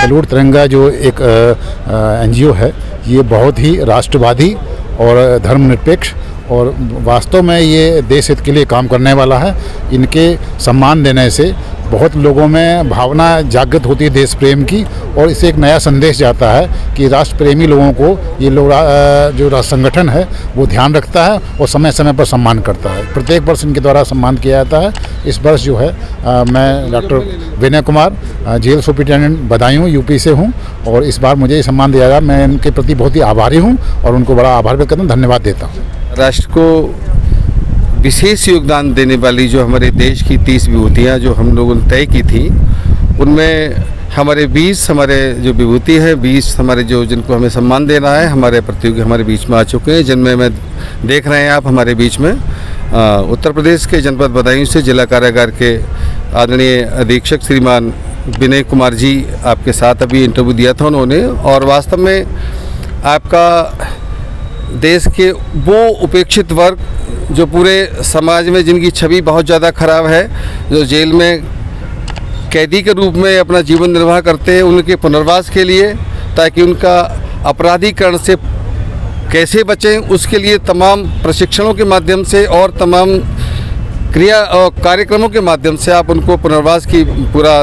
Salute तिरंगा जो एक एनजीओ है, ये बहुत ही राष्ट्रवादी और धर्मनिरपेक्ष और वास्तव में ये देश हित के लिए काम करने वाला है। इनके सम्मान देने से बहुत लोगों में भावना जागृत होती है देश प्रेम की, और इससे एक नया संदेश जाता है कि राष्ट्र प्रेमी लोगों को ये लोग जो संगठन है वो ध्यान रखता है और समय समय पर सम्मान करता है। प्रत्येक वर्ष इनके द्वारा सम्मान किया जाता है। इस वर्ष जो है मैं doctor Vinay Kumar jail superintendent Badaun UP से हूँ, और इस बार मुझे ये सम्मान दिया गया। मैं इनके प्रति बहुत ही आभारी हूँ और उनको बड़ा आभार व्यक्त करता हूँ, धन्यवाद देता हूँ। राष्ट्र को विशेष योगदान देने वाली जो हमारे देश की 30 विभूतियाँ जो हम लोगों ने तय की थी, उनमें हमारे 20 हमारे जो विभूति हैं, 20 हमारे जो जिनको हमें सम्मान देना है, हमारे प्रतियोगी हमारे बीच में आ चुके हैं, जिनमें मैं देख रहे हैं आप हमारे बीच में उत्तर प्रदेश के जनपद बदायूं से जिला कारागार के आदरणीय अधीक्षक श्रीमान विनय कुमार जी आपके साथ अभी इंटरव्यू दिया था उन्होंने। और वास्तव में आपका देश के वो उपेक्षित वर्ग जो पूरे समाज में जिनकी छवि बहुत ज़्यादा खराब है, जो जेल में कैदी के रूप में अपना जीवन निर्वाह करते हैं, उनके पुनर्वास के लिए, ताकि उनका अपराधीकरण से कैसे बचें, उसके लिए तमाम प्रशिक्षणों के माध्यम से और तमाम क्रिया और कार्यक्रमों के माध्यम से आप उनको पुनर्वास की पूरा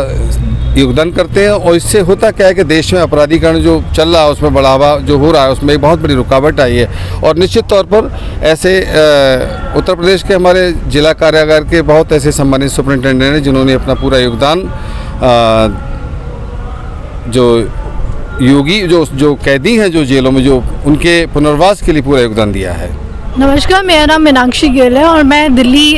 योगदान करते हैं। और इससे होता क्या है कि देश में अपराधीकरण जो चल रहा है उसमें बढ़ावा जो हो रहा है उसमें एक बहुत बड़ी रुकावट आई है। और निश्चित तौर पर ऐसे उत्तर प्रदेश के हमारे जिला कारागार के बहुत ऐसे सम्मानित सुपरिटेंडेंट हैं जिन्होंने अपना पूरा योगदान जो योगी जो कैदी हैं जो जेलों में जो उनके पुनर्वास के लिए पूरा योगदान दिया है। नमस्कार, मेरा नाम मीनाक्षी गिल है और मैं दिल्ली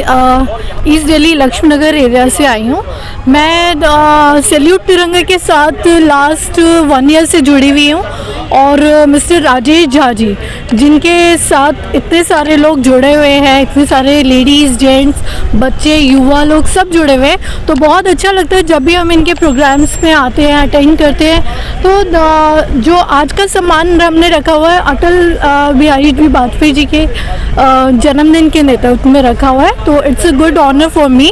ईस्ट दिल्ली लक्ष्मी नगर एरिया से आई हूँ। मैं सैल्यूट तिरंगा के साथ लास्ट 1 ईयर से जुड़ी हुई हूँ, और मिस्टर राजेश झा जी जिनके साथ इतने सारे लोग जुड़े हुए हैं, इतने सारे लेडीज़ जेंट्स बच्चे युवा लोग सब जुड़े हुए हैं, तो बहुत अच्छा लगता है जब भी हम इनके प्रोग्राम्स में आते हैं, अटेंड करते हैं। तो जो आज का सम्मान हमने रखा हुआ है अटल बिहारी वाजपेयी जी के जन्मदिन के नेतृत्व में रखा हुआ है, तो it's a good honour for me,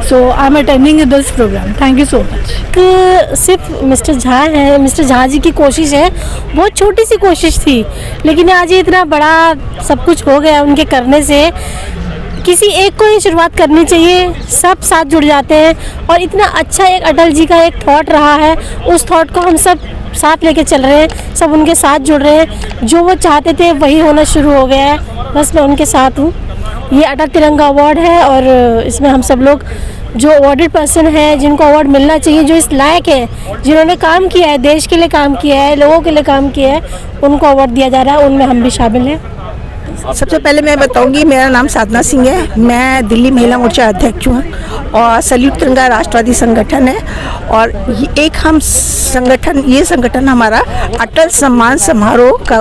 so I am attending this programme. Thank you so much. सिर्फ मिस्टर झा है, मिस्टर झा जी की कोशिश है, बहुत छोटी सी कोशिश थी, लेकिन आज ये इतना बड़ा सब कुछ हो गया उनके करने से। किसी एक को ही शुरुआत करनी चाहिए, सब साथ जुड़ जाते हैं, और इतना अच्छा एक अटल जी का एक थॉट रहा है, उस थॉट को हम सब साथ लेके चल रहे हैं, सब उनके साथ जुड़ रहे हैं। जो वो चाहते थे वही होना शुरू हो गया है, बस मैं उनके साथ हूँ। ये अटल तिरंगा अवार्ड है और इसमें हम सब लोग जो अवार्डेड पर्सन है, जिनको अवार्ड मिलना चाहिए, जो इस लायक है, जिन्होंने काम किया है, देश के लिए काम किया है, लोगों के लिए काम किया है, उनको अवार्ड दिया जा रहा है, उनमें हम भी शामिल हैं। सबसे पहले मैं बताऊंगी, मेरा नाम साधना सिंह है, मैं दिल्ली महिला मोर्चा अध्यक्ष हूँ, और सैल्यूट तिरंगा राष्ट्रवादी संगठन है। और ये संगठन हमारा अटल सम्मान समारोह का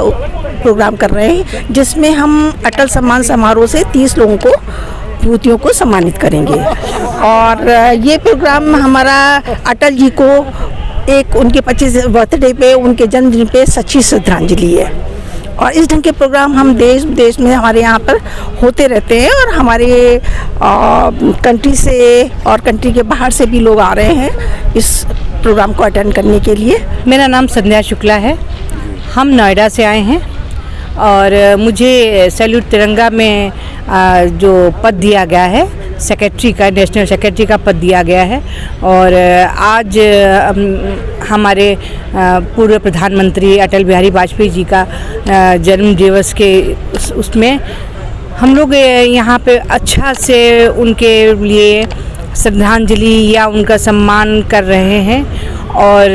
प्रोग्राम कर रहे हैं, जिसमें हम अटल सम्मान समारोह से 30 लोगों को विभूतियों को सम्मानित करेंगे। और ये प्रोग्राम हमारा अटल जी को एक उनके 25 बर्थडे पे, उनके जन्मदिन पे सच्ची श्रद्धांजलि है। और इस ढंग के प्रोग्राम हम देश विदेश में हमारे यहाँ पर होते रहते हैं, और हमारे कंट्री से और कंट्री के बाहर से भी लोग आ रहे हैं इस प्रोग्राम को अटेंड करने के लिए। मेरा नाम संध्या शुक्ला है, हम नोएडा से आए हैं, और मुझे सैल्यूट तिरंगा में जो पद दिया गया है सेक्रेटरी का, नेशनल सेक्रेटरी का पद दिया गया है। और आज हमारे पूर्व प्रधानमंत्री अटल बिहारी वाजपेयी जी का जन्म दिवस के उसमें हम लोग यहाँ पे अच्छा से उनके लिए श्रद्धांजलि या उनका सम्मान कर रहे हैं। और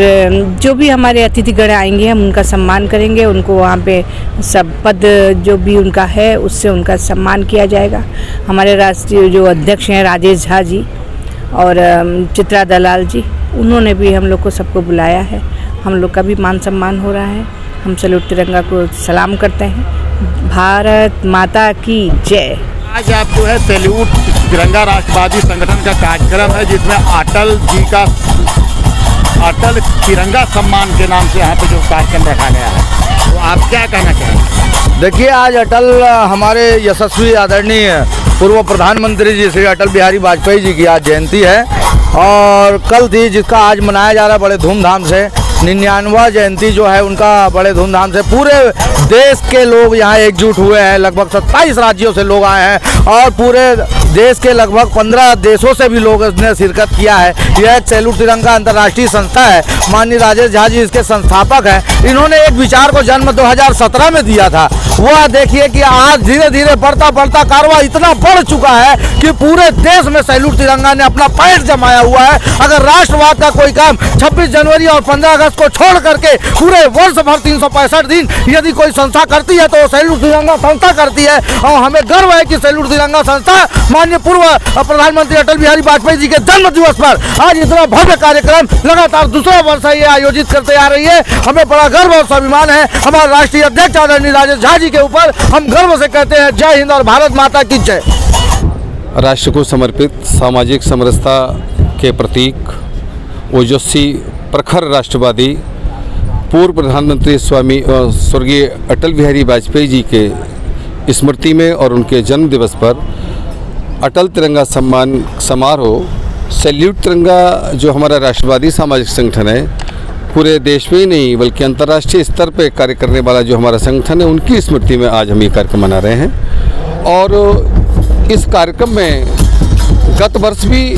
जो भी हमारे अतिथिगण आएंगे हम उनका सम्मान करेंगे, उनको वहाँ पे सब पद जो भी उनका है उससे उनका सम्मान किया जाएगा। हमारे राष्ट्रीय जो अध्यक्ष हैं राजेश झा जी और चित्रा दलाल जी, उन्होंने भी हम लोग को सबको बुलाया है, हम लोग का भी मान सम्मान हो रहा है। हम सैल्यूट तिरंगा को सलाम करते हैं। भारत माता की जय। आज आप जो है सैल्यूट तिरंगा राष्ट्रवादी संगठन का कार्यक्रम है, जिसमें अटल जी का अटल तिरंगा सम्मान के नाम से यहाँ पे जो कार्यक्रम रखा गया है, तो आप क्या कहना चाहेंगे? देखिए, आज अटल हमारे यशस्वी आदरणीय पूर्व प्रधानमंत्री जी श्री अटल बिहारी वाजपेयी जी की आज जयंती है, और कल थी जिसका आज मनाया जा रहा है बड़े धूमधाम से। 99वां जयंती जो है उनका बड़े धूमधाम से पूरे देश के लोग यहाँ एकजुट हुए हैं। लगभग 27 राज्यों से लोग आए हैं और पूरे देश के लगभग 15 देशों से भी लोग इसने शिरकत किया है। यह एक सैल्यूट तिरंगा अंतर्राष्ट्रीय संस्था है। माननीय राजेश झा जी इसके संस्थापक हैं। इन्होंने एक विचार को जन्म 2017 में दिया था। वह देखिए कि आज धीरे धीरे बढ़ता बढ़ता कारवां इतना बढ़ चुका है कि पूरे देश में सैल्यूट तिरंगा ने अपना पैर जमाया हुआ है। अगर राष्ट्रवाद का कोई काम 26 जनवरी और 15 अगस्त को छोड़ करके पूरे वर्ष भर 365 दिन यदि कोई संस्था करती है तो सैल्यूट तिरंगा संस्था करती है। और हमें गर्व है कि सैल्यूट तिरंगा संस्था माननीय पूर्व प्रधानमंत्री अटल बिहारी वाजपेयी जी के जन्म दिवस पर आज इतना भव्य कार्यक्रम लगातार दूसरा वर्ष ये आयोजित करते आ रही है। हमें बड़ा गर्व और स्वाभिमान है हमारे राष्ट्रीय अध्यक्ष आदरणीय राजेश झा जी के ऊपर। हम गर्व से कहते हैं जय हिंद और भारत माता की जय। राष्ट्र को समर्पित सामाजिक समरसता के प्रतीक ओजस्वी प्रखर राष्ट्रवादी पूर्व प्रधानमंत्री स्वर्गीय अटल बिहारी वाजपेयी जी के स्मृति में और उनके जन्म दिवस पर अटल तिरंगा सम्मान समारोह सैल्यूट तिरंगा जो हमारा राष्ट्रवादी सामाजिक संगठन है, पूरे देश में ही नहीं बल्कि अंतर्राष्ट्रीय स्तर पर कार्य करने वाला जो हमारा संगठन है, उनकी स्मृति में आज हम ये कार्यक्रम मना रहे हैं। और इस कार्यक्रम में गत वर्ष भी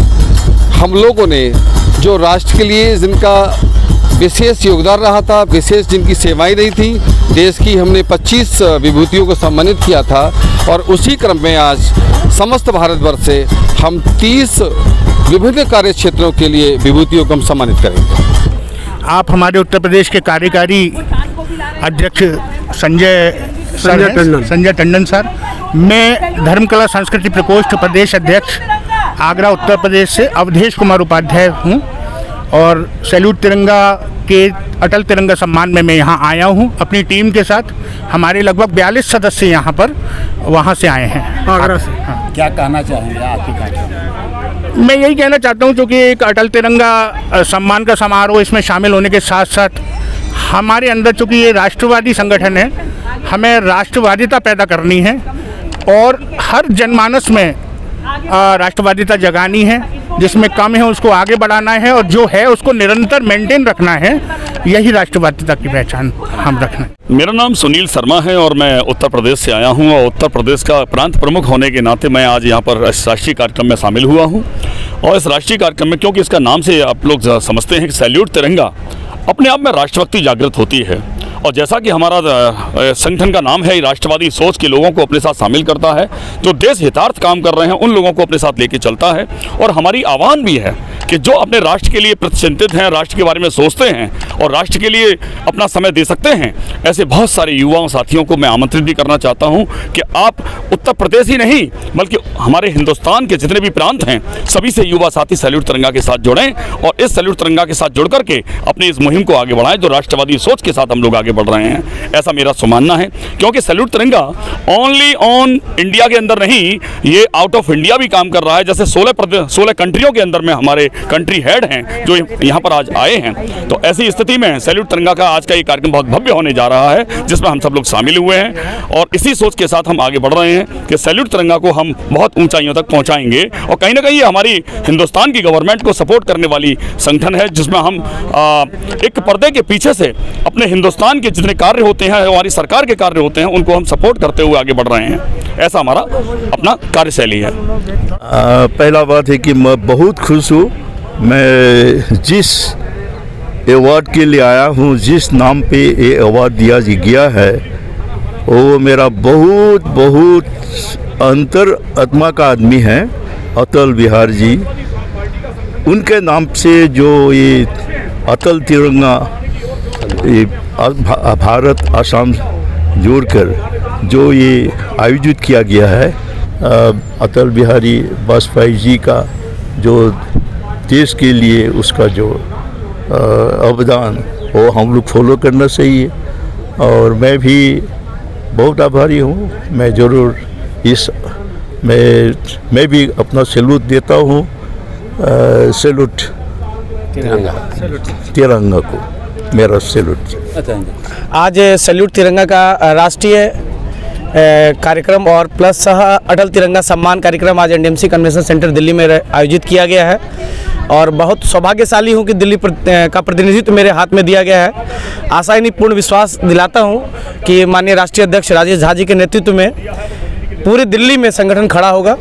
हम लोगों ने जो राष्ट्र के लिए जिनका विशेष योगदान रहा था, विशेष जिनकी सेवाएं रही थी, देश की हमने 25 विभूतियों को सम्मानित किया था। और उसी क्रम में आज समस्त भारतवर्ष से हम 30 विभिन्न कार्य क्षेत्रों के लिए विभूतियों को हम सम्मानित करेंगे। आप हमारे उत्तर प्रदेश के कार्यकारी अध्यक्ष संजय टंडन सर, मैं धर्मकला संस्कृति प्रकोष्ठ प्रदेश अध्यक्ष आगरा उत्तर प्रदेश से अवधेश कुमार उपाध्याय हूँ। और सैल्यूट तिरंगा के अटल तिरंगा सम्मान में मैं यहाँ आया हूँ अपनी टीम के साथ। हमारे लगभग 42 सदस्य यहाँ पर वहाँ से आए हैं आगरा से। हाँ। क्या कहना चाहेंगे आपके कार्यक्रम? मैं यही कहना चाहता हूँ क्योंकि एक अटल तिरंगा सम्मान का समारोह इसमें शामिल होने के साथ साथ हमारे अंदर चूँकि ये राष्ट्रवादी संगठन है, हमें राष्ट्रवादिता पैदा करनी है और हर जनमानस में राष्ट्रवादिता जगानी है। जिसमें कम है उसको आगे बढ़ाना है और जो है उसको निरंतर मेंटेन रखना है। यही राष्ट्रवादिता की पहचान हम रखना है। मेरा नाम सुनील शर्मा है और मैं उत्तर प्रदेश से आया हूं और उत्तर प्रदेश का प्रांत प्रमुख होने के नाते मैं आज यहां पर इस राष्ट्रीय कार्यक्रम में शामिल हुआ हूं। और इस राष्ट्रीय कार्यक्रम में क्योंकि इसका नाम से आप लोग समझते हैं कि सैल्यूट तिरंगा अपने आप में राष्ट्रभक्ति जागृत होती है। और जैसा कि हमारा संगठन का नाम है, राष्ट्रवादी सोच के लोगों को अपने साथ शामिल करता है, जो देश हितार्थ काम कर रहे हैं उन लोगों को अपने साथ लेके चलता है। और हमारी आह्वान भी है कि जो अपने राष्ट्र के लिए प्रतिचिंतित हैं, राष्ट्र के बारे में सोचते हैं और राष्ट्र के लिए अपना समय दे सकते हैं, ऐसे बहुत सारे युवाओं साथियों को मैं आमंत्रित भी करना चाहता हूं कि आप उत्तर प्रदेश ही नहीं बल्कि हमारे हिंदुस्तान के जितने भी प्रांत हैं सभी से युवा साथी सैल्यूट तिरंगा के साथ जुड़ें और इस सैल्यूट तिरंगा के साथ जुड़ करके अपनी इस मुहिम को आगे बढ़ाएं जो राष्ट्रवादी सोच के साथ हम लोग आगे बढ़ रहे हैं। ऐसा मेरा सुमानना है क्योंकि सैल्यूट तिरंगा ओनली ऑन इंडिया के अंदर नहीं, ये आउट ऑफ इंडिया भी काम कर रहा है। जैसे 16 कंट्रियों के अंदर में हमारे कंट्री हेड हैं जो यहाँ पर आज आए हैं। तो ऐसी स्थिति में सैल्यूट तिरंगा का आज का ये कार्यक्रम बहुत भव्य होने जा रहा है जिसमें हम सब लोग शामिल हुए हैं और इसी सोच के साथ हम आगे बढ़ रहे हैं कि सैल्यूट तिरंगा को हम बहुत ऊंचाइयों तक पहुंचाएंगे। और कहीं ना कहीं ये हमारी हिंदुस्तान की गवर्नमेंट को सपोर्ट करने वाली संगठन है जिसमें हम एक पर्दे के पीछे से अपने हिंदुस्तान के जितने कार्य होते हैं, हमारी सरकार के कार्य होते हैं, उनको हम सपोर्ट करते हुए आगे बढ़ रहे हैं। ऐसा हमारा अपना कार्यशैली है। पहला बात है कि मैं बहुत खुश हूँ। मैं जिस अवार्ड के लिए आया हूँ, जिस नाम पे ये अवार्ड दिया गया है, वो मेरा बहुत बहुत अंतर आत्मा का आदमी है अटल बिहारी जी। उनके नाम से जो ये अटल तिरंगा ये भारत आसाम जोड़कर जो ये आयोजित किया गया है, अटल बिहारी वाजपेयी जी का जो देश के लिए उसका जो अवदान वो हम लोग फॉलो करना चाहिए। और मैं भी बहुत आभारी हूँ। मैं ज़रूर मैं भी अपना सैल्यूट देता हूँ सैल्यूट तिरंगा को, मेरा सैल्यूट। आज सैल्यूट तिरंगा का राष्ट्रीय कार्यक्रम और प्लस अटल तिरंगा सम्मान कार्यक्रम आज एनडीएमसी कन्वेंशन सेंटर दिल्ली में आयोजित किया गया है और बहुत सौभाग्यशाली हूँ कि दिल्ली का प्रतिनिधित्व मेरे हाथ में दिया गया है। आशा ही नहीं पूर्ण विश्वास दिलाता हूँ कि माननीय राष्ट्रीय अध्यक्ष राजेश झा जी के नेतृत्व में पूरे दिल्ली में संगठन खड़ा होगा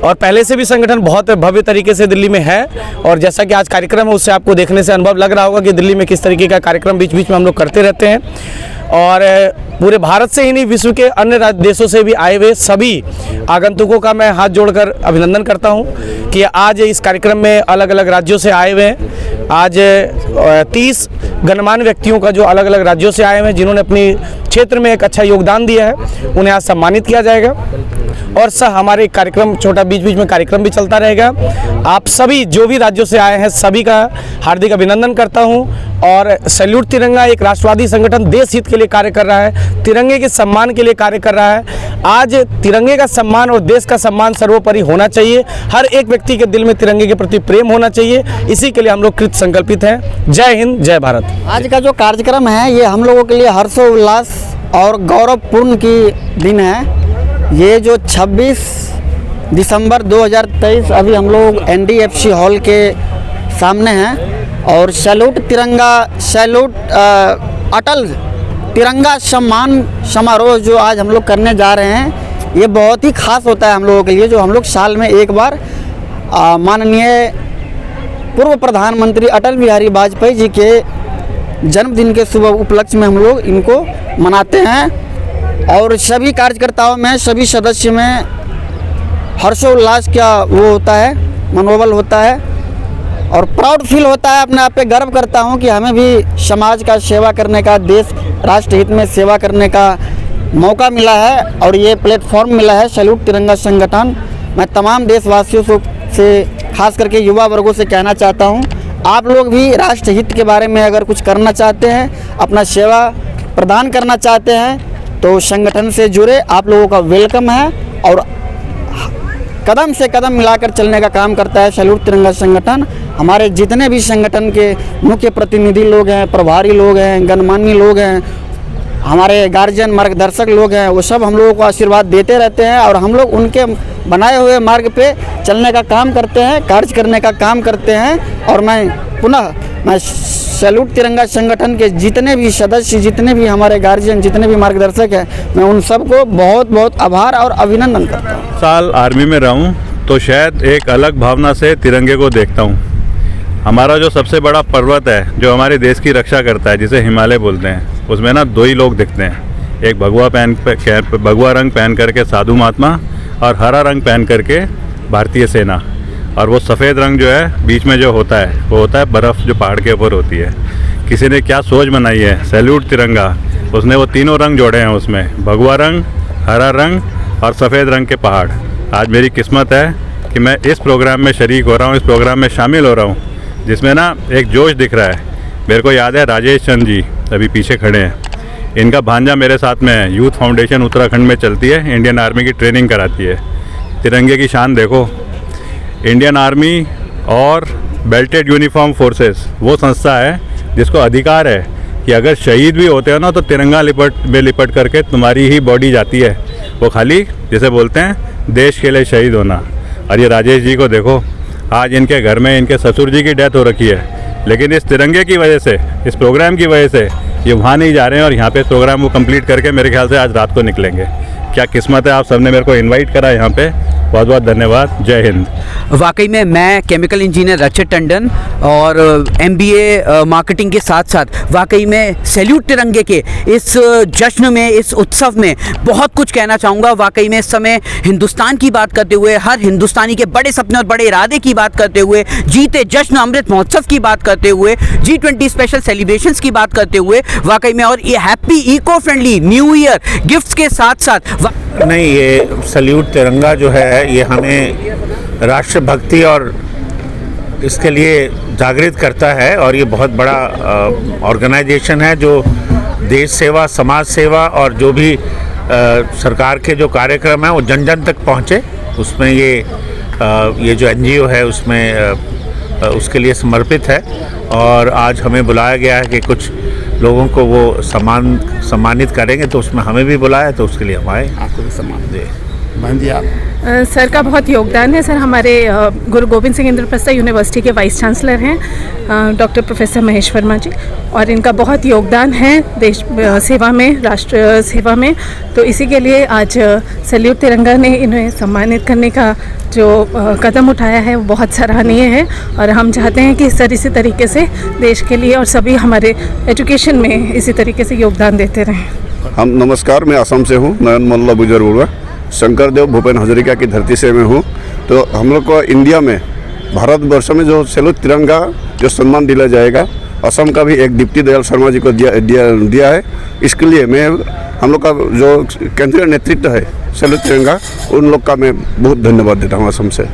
और पहले से भी संगठन बहुत भव्य तरीके से दिल्ली में है। और जैसा कि आज कार्यक्रम है उससे आपको देखने से अनुभव लग रहा होगा कि दिल्ली में किस तरीके का कार्यक्रम बीच बीच में हम लोग करते रहते हैं। और पूरे भारत से ही नहीं, विश्व के अन्य देशों से भी आए हुए सभी आगंतुकों का मैं हाथ जोड़कर अभिनंदन करता हूं कि आज इस कार्यक्रम में अलग अलग राज्यों से आए हुए हैं। आज 30 गणमान्य व्यक्तियों का जो अलग अलग राज्यों से आए हुए हैं, जिन्होंने अपनी क्षेत्र में एक अच्छा योगदान दिया है, उन्हें आज सम्मानित किया जाएगा। और हमारे कार्यक्रम छोटा बीच बीच में कार्यक्रम भी चलता रहेगा। आप सभी जो भी राज्यों से आए हैं सभी का हार्दिक अभिनंदन करता हूं। और सैल्यूट तिरंगा एक राष्ट्रवादी संगठन देश हित के लिए कार्य कर रहा है, तिरंगे के सम्मान के लिए कार्य कर रहा है। आज तिरंगे का सम्मान और देश का सम्मान सर्वोपरि होना चाहिए। हर एक व्यक्ति के दिल में तिरंगे के प्रति प्रेम होना चाहिए। इसी के लिए हम लोग कृत संकल्पित हैं। जय हिंद, जय भारत। आज का जो कार्यक्रम है ये हम लोगों के लिए हर्षोल्लास और गौरवपूर्ण की दिन है। ये जो 26 दिसंबर 2023 अभी हम लोग NDFC हॉल के सामने हैं और सैल्यूट तिरंगा, सैल्यूट अटल तिरंगा सम्मान समारोह जो आज हम लोग करने जा रहे हैं, ये बहुत ही खास होता है हम लोगों के लिए, जो हम लोग साल में एक बार माननीय पूर्व प्रधानमंत्री अटल बिहारी वाजपेयी जी के जन्मदिन के शुभ उपलक्ष्य में हम लोग इनको मनाते हैं। और सभी कार्यकर्ताओं में, सभी सदस्य में हर्षोल्लास का वो होता है, मनोबल होता है और प्राउड फील होता है। अपने आप पे गर्व करता हूँ कि हमें भी समाज का सेवा करने का, देश राष्ट्र हित में सेवा करने का मौका मिला है और ये प्लेटफॉर्म मिला है सैल्यूट तिरंगा संगठन। मैं तमाम देशवासियों से खास करके युवा वर्गों से कहना चाहता हूँ, आप लोग भी राष्ट्र हित के बारे में अगर कुछ करना चाहते हैं, अपना सेवा प्रदान करना चाहते हैं तो संगठन से जुड़े। आप लोगों का वेलकम है और कदम से कदम मिलाकर चलने का काम करता है सैल्यूट तिरंगा संगठन। हमारे जितने भी संगठन के मुख्य प्रतिनिधि लोग हैं, प्रभारी लोग हैं, गणमान्य लोग हैं, हमारे गार्जियन मार्गदर्शक लोग हैं, वो सब हम लोगों को आशीर्वाद देते रहते हैं और हम लोग उनके बनाए हुए मार्ग पे चलने का काम करते हैं, कार्य करने का काम करते हैं। और मैं सैल्यूट तिरंगा संगठन के जितने भी सदस्य, जितने भी हमारे गार्जियन, जितने भी मार्गदर्शक हैं, मैं उन सबको बहुत बहुत आभार और अभिनंदन करता हूँ। साल आर्मी में रहूँ तो शायद एक अलग भावना से तिरंगे को देखता हूँ। हमारा जो सबसे बड़ा पर्वत है जो हमारे देश की रक्षा करता है, जिसे हिमालय बोलते हैं, उसमें ना दो ही लोग दिखते हैं। एक भगवा रंग पहन करके साधु महात्मा और हरा रंग पहन करके भारतीय सेना। और वो सफ़ेद रंग जो है बीच में जो होता है वो होता है बर्फ़ जो पहाड़ के ऊपर होती है। किसी ने क्या सोच बनाई है, सैल्यूट तिरंगा, उसने वो तीनों रंग जोड़े हैं उसमें, भगवा रंग, हरा रंग और सफ़ेद रंग के पहाड़। आज मेरी किस्मत है कि मैं इस प्रोग्राम में शरीक हो रहा हूँ, इस प्रोग्राम में शामिल हो रहा हूँ, जिसमें ना एक जोश दिख रहा है। मेरे को याद है राजेश चंद जी अभी पीछे खड़े हैं, इनका भांजा मेरे साथ में है। यूथ फाउंडेशन उत्तराखंड में चलती है, इंडियन आर्मी की ट्रेनिंग कराती है। तिरंगे की शान देखो। इंडियन आर्मी और बेल्टेड यूनिफॉर्म फोर्सेस वो संस्था है जिसको अधिकार है कि अगर शहीद भी होते हो ना तो तिरंगा लिपट करके तुम्हारी ही बॉडी जाती है। वो खाली जिसे बोलते हैं देश के लिए शहीद होना। और ये राजेश जी को देखो, आज इनके घर में इनके ससुर जी की डेथ हो रखी है, लेकिन इस तिरंगे की वजह से, इस प्रोग्राम की वजह से ये वहाँ नहीं जा रहे हैं और यहाँ पे प्रोग्राम वो कंप्लीट करके मेरे ख्याल से आज रात को निकलेंगे। क्या किस्मत है, आप सबने मेरे को इनवाइट करा यहाँ पे, बहुत बहुत धन्यवाद। जय हिंद। वाकई में मैं केमिकल इंजीनियर रचित टंडन और MBA मार्केटिंग के साथ साथ वाकई में सैल्यूट तिरंगे के इस जश्न में, इस उत्सव में बहुत कुछ कहना चाहूँगा। वाकई में इस समय हिंदुस्तान की बात करते हुए, हर हिंदुस्तानी के बड़े सपने और बड़े इरादे की बात करते हुए, जीते जश्न अमृत महोत्सव की बात करते हुए, G20 स्पेशल सेलिब्रेशंस की बात करते हुए, वाकई में और ये happy eco friendly new year gifts के साथ साथ नहीं, ये सैल्यूट तिरंगा जो है ये हमें राष्ट्रभक्ति और इसके लिए जागृत करता है और ये बहुत बड़ा ऑर्गेनाइजेशन है जो देश सेवा, समाज सेवा और जो भी सरकार के जो कार्यक्रम हैं वो जन जन तक पहुँचे, उसमें ये जो NGO है उसमें उसके लिए समर्पित है। और आज हमें बुलाया गया है कि कुछ लोगों को वो सम्मानित करेंगे, तो उसमें हमें भी बुलाया, तो उसके लिए हम आए। आपको भी सम्मान दे। बहन जी आप? सर का बहुत योगदान है। सर हमारे गुरु गोविंद सिंह इंद्रप्रस्थ यूनिवर्सिटी के वाइस चांसलर हैं डॉक्टर प्रोफेसर महेश वर्मा जी, और इनका बहुत योगदान है देश सेवा में, राष्ट्र सेवा में। तो इसी के लिए आज सैल्यूट तिरंगा ने इन्हें सम्मानित करने का जो कदम उठाया है वो बहुत सराहनीय है, और हम चाहते हैं कि सर इसी तरीके से देश के लिए और सभी हमारे एजुकेशन में इसी तरीके से योगदान देते रहें। हम नमस्कार, मैं असम से हूँ, नयन मल्ल बुजुर्ग बड़ुआ, शंकरदेव भूपेन हजरिका की धरती से मैं हूँ। तो हम लोग को इंडिया में, भारतवर्ष में जो सैल्यूट तिरंगा जो सम्मान दिया जाएगा, असम का भी एक दीप्ति दयाल शर्मा जी को दिया है। इसके लिए मैं हम लोग का जो केंद्रीय नेतृत्व है सैल्यूट तिरंगा, उन लोग का मैं बहुत धन्यवाद देता हूँ असम से।